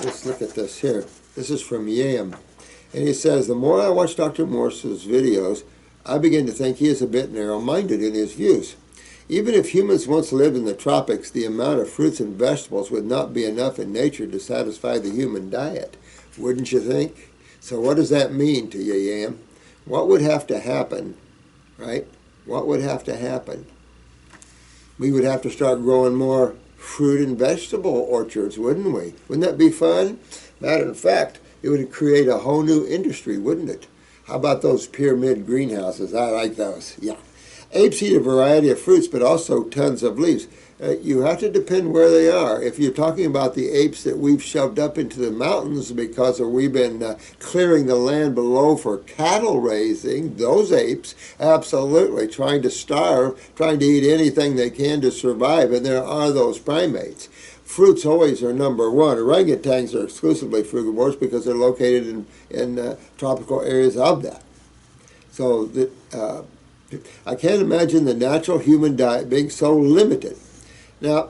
let's look at this here. This is from Yam. And he says, the more I watch Dr. Morse's videos, I begin to think he is a bit narrow-minded in his views. Even if humans once lived in the tropics, the amount of fruits and vegetables would not be enough in nature to satisfy the human diet. Wouldn't you think? So what does that mean to you, Yam? What would have to happen, right? What would have to happen? We would have to start growing more fruit and vegetable orchards, wouldn't we? Wouldn't that be fun? Matter of fact, it would create a whole new industry, wouldn't it? How about those pyramid greenhouses? I like those, yeah. Apes eat a variety of fruits, but also tons of leaves. You have to depend where they are. If you're talking about the apes that we've shoved up into the mountains because we've been clearing the land below for cattle raising, those apes, absolutely, trying to starve, trying to eat anything they can to survive, and there are those primates. Fruits always are number one. Orangutans are exclusively frugivores because they're located in tropical areas of that. So I can't imagine the natural human diet being so limited. Now,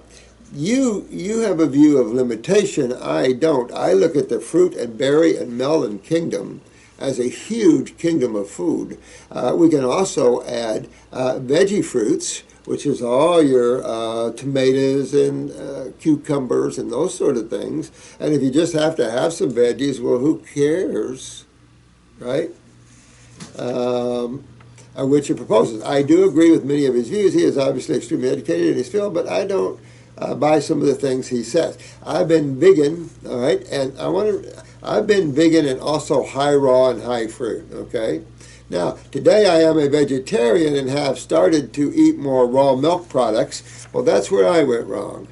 you have a view of limitation. I don't. I look at the fruit and berry and melon kingdom as a huge kingdom of food. We can also add veggie fruits, which is all your tomatoes and cucumbers and those sort of things. And if you just have to have some veggies, well, who cares, right? Which he proposes. I do agree with many of his views. He is obviously extremely educated in his field, but I don't buy some of the things he says. I've been vegan, all right, and I've been vegan and also high raw and high fruit, okay? Now, today I am a vegetarian and have started to eat more raw milk products. Well, that's where I went wrong.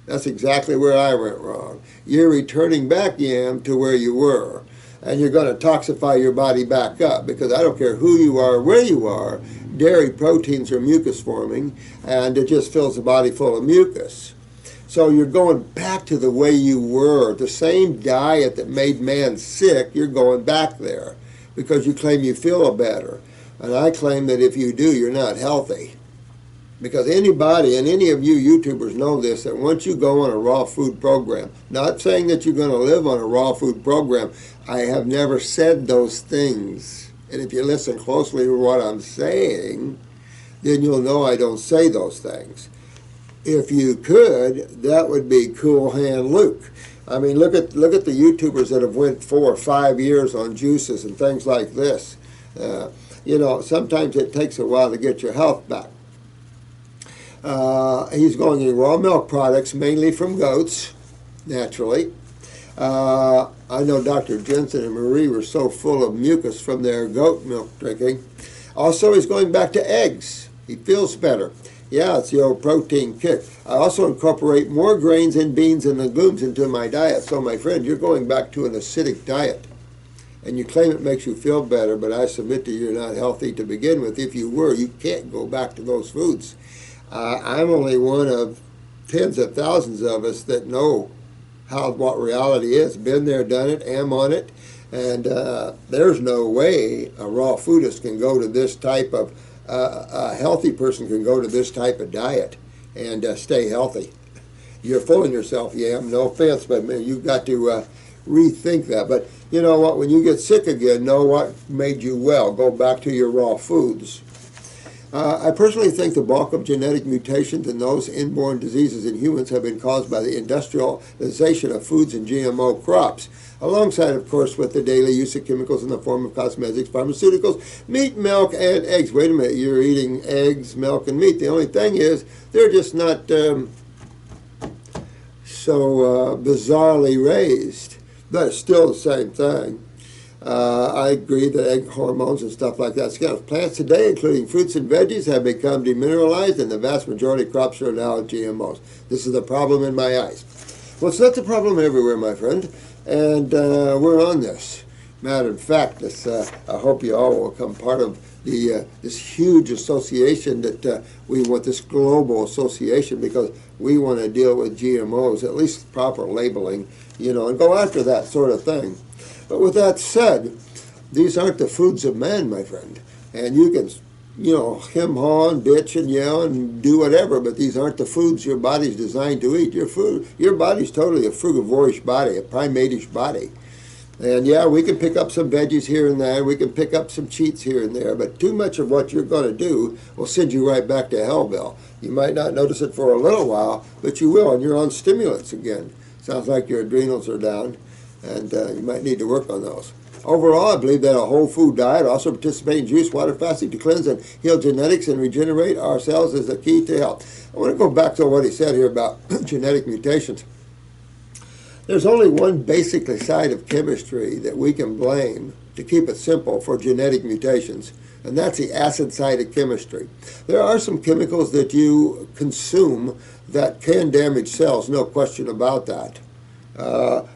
That's exactly where I went wrong. You're returning back, Yam, to where you were. And you're going to toxify your body back up, because I don't care who you are, where you are, dairy proteins are mucus forming, and it just fills the body full of mucus. So you're going back to the way you were. The same diet that made man sick, you're going back there because you claim you feel better. And I claim that if you do, you're not healthy. Because anybody, and any of you YouTubers know this, that once you go on a raw food program, not saying that you're going to live on a raw food program, I have never said those things. And if you listen closely to what I'm saying, then you'll know I don't say those things. If you could, that would be Cool Hand Luke. I mean, look at the YouTubers that have went 4 or 5 years on juices and things like this. You know, sometimes it takes a while to get your health back. He's going in raw milk products, mainly from goats, naturally. I know Dr. Jensen and Marie were so full of mucus from their goat milk drinking. Also, he's going back to eggs. He feels better. Yeah, it's the old protein kick. I also incorporate more grains and beans and legumes into my diet. So, my friend, you're going back to an acidic diet. And you claim it makes you feel better, but I submit to you you're not healthy to begin with. If you were, you can't go back to those foods. I'm only one of tens of thousands of us that know what reality is. Been there, done it, am on it. And there's no way a raw foodist can go to this type of, a healthy person can go to this type of diet and stay healthy. You're fooling yourself, Yam. No offense, but you've got to rethink that. But you know what? When you get sick again, know what made you well. Go back to your raw foods. I personally think the bulk of genetic mutations and those inborn diseases in humans have been caused by the industrialization of foods and GMO crops, alongside, of course, with the daily use of chemicals in the form of cosmetics, pharmaceuticals, meat, milk, and eggs. Wait a minute, you're eating eggs, milk, and meat. The only thing is, they're just not so bizarrely raised, but it's still the same thing. I agree that egg hormones and stuff like that. Plants today, including fruits and veggies, have become demineralized, and the vast majority of crops are now GMOs. This is the problem in my eyes. Well, it's not the problem everywhere, my friend, and we're on this. Matter of fact, I hope you all will become part of this huge association that we want, this global association, because we want to deal with GMOs, at least proper labeling, you know, and go after that sort of thing. But with that said, these aren't the foods of man, my friend. And you can hem-haw and bitch and yell and do whatever, but these aren't the foods your body's designed to eat. Your body's totally a frugivorish body, a primatish body. And yeah, we can pick up some veggies here and there, we can pick up some cheats here and there, but too much of what you're going to do will send you right back to hellville. You might not notice it for a little while, but you will, and you're on stimulants again. Sounds like your adrenals are down, and you might need to work on those. Overall, I believe that a whole food diet, also participating in juice, water fasting to cleanse and heal genetics and regenerate our cells is the key to health. I want to go back to what he said here about genetic mutations. There's only one basic side of chemistry that we can blame, to keep it simple, for genetic mutations, and that's the acid side of chemistry. There are some chemicals that you consume that can damage cells, no question about that.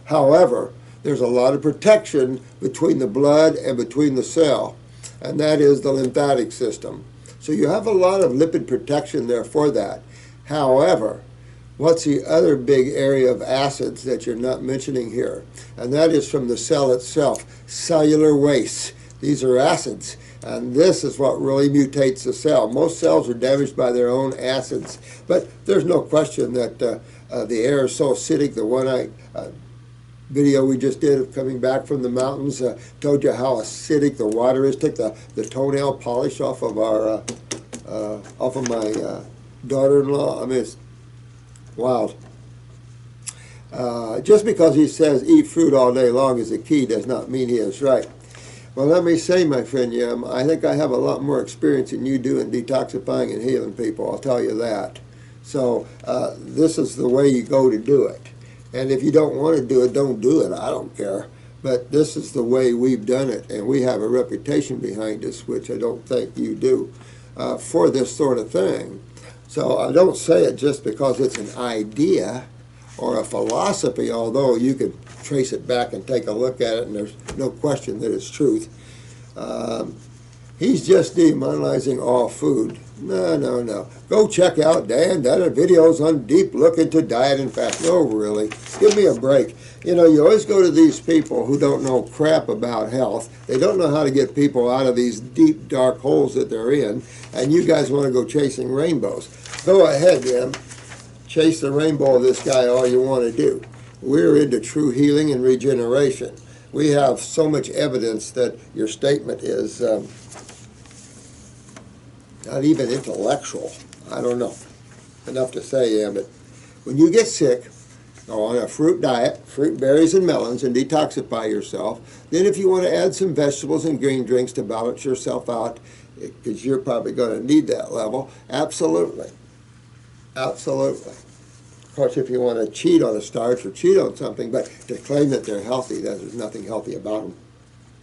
However, there's a lot of protection between the blood and between the cell, and that is the lymphatic system. So you have a lot of lipid protection there for that. However, what's the other big area of acids that you're not mentioning here? And that is from the cell itself, cellular wastes. These are acids, and this is what really mutates the cell. Most cells are damaged by their own acids, but there's no question that the air is so acidic. The one video we just did of coming back from the mountains told you how acidic the water is. Took the toenail polish off of my daughter-in-law. I mean, it's wild. Just because he says eat fruit all day long is the key does not mean he is right. Well, let me say, my friend Yim, I think I have a lot more experience than you do in detoxifying and healing people, I'll tell you that. So this is the way you go to do it. And if you don't want to do it, don't do it. I don't care. But this is the way we've done it, and we have a reputation behind us, which I don't think you do, for this sort of thing. So I don't say it just because it's an idea or a philosophy, although you can trace it back and take a look at it, and there's no question that it's truth. He's just demonizing all food. No. Go check out Dan. That are videos on deep look into diet and fast. No, really. Give me a break. You always go to these people who don't know crap about health. They don't know how to get people out of these deep, dark holes that they're in, and you guys want to go chasing rainbows. Go ahead, Dan. Chase the rainbow of this guy all you want to do. We're into true healing and regeneration. We have so much evidence that your statement is not even intellectual. I don't know. Enough to say, yeah, but when you get sick, go on a fruit diet, fruit, berries, and melons, and detoxify yourself. Then if you want to add some vegetables and green drinks to balance yourself out, because you're probably going to need that level, absolutely. Absolutely. Of course, if you want to cheat on a starch or cheat on something, but to claim that they're healthy, there's nothing healthy about them.